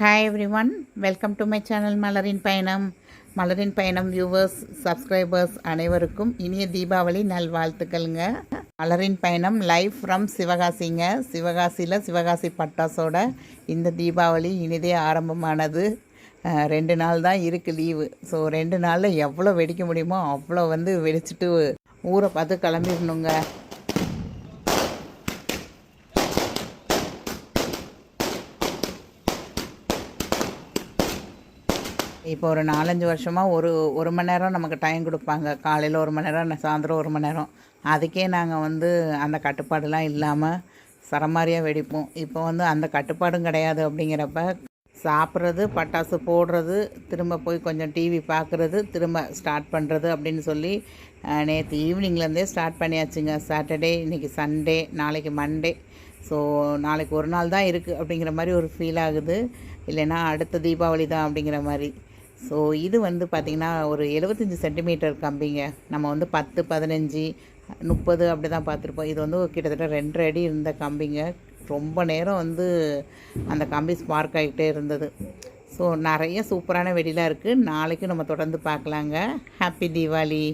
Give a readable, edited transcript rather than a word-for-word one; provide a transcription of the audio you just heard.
Hi everyone, welcome to my channel மலரின் பயணம். மலரின் பயணம் வியூவர்ஸ், சப்ஸ்கிரைபர்ஸ் அனைவருக்கும் இனிய தீபாவளி நல்வாழ்த்துக்கள்ங்க. மலரின் பயணம் லைவ் ஃப்ரம் சிவகாசிங்க. சிவகாசியில் சிவகாசி பட்டாசோட இந்த தீபாவளி இனிதே ஆரம்பமானது. 2 நாள் தான் இருக்குது லீவு. ஸோ 2 நாளில் எவ்வளோ வெடிக்க முடியுமோ அவ்வளோ வெடிச்சிட்டு ஊரை பார்த்து கிளம்பிடணுங்க. இப்போ ஒரு 4-5 வருஷமாக ஒரு மணி நேரம் நமக்கு டைம் கொடுப்பாங்க. காலையில் 1 மணி நேரம், சாயந்தரம் 1 மணி நேரம். அதுக்கே நாங்கள் அந்த கட்டுப்பாடெலாம் இல்லாமல் சரமாரியாக வெடிப்போம். இப்போ அந்த கட்டுப்பாடும் கிடையாது. அப்படிங்கிறப்ப சாப்பிட்றது, பட்டாசு போடுறது, திரும்ப போய் கொஞ்சம் டிவி பார்க்குறது, திரும்ப ஸ்டார்ட் பண்ணுறது அப்படின்னு சொல்லி நேற்று ஈவினிங்லேருந்தே ஸ்டார்ட் பண்ணியாச்சுங்க. சாட்டர்டே, இன்றைக்கி சண்டே, நாளைக்கு மண்டே. ஸோ நாளைக்கு ஒரு நாள் தான் இருக்குது அப்படிங்கிற மாதிரி ஒரு ஃபீல் ஆகுது. இல்லைன்னா அடுத்த தீபாவளி தான் அப்படிங்கிற மாதிரி. ஸோ இது பார்த்திங்கன்னா ஒரு 75 சென்டிமீட்டர் கம்பிங்க. நம்ம 10, 15, 30 அப்படி தான் பார்த்துருப்போம். இது கிட்டத்தட்ட 2 அடி இருந்த கம்பிங்க. ரொம்ப நேரம் அந்த கம்பி ஸ்பார்க் ஆகிட்டே இருந்தது. ஸோ நிறைய சூப்பரான வெடிலாம் இருக்குது. நாளைக்கும் நம்ம தொடர்ந்து பார்க்கலாங்க. ஹாப்பி தீபாவளி.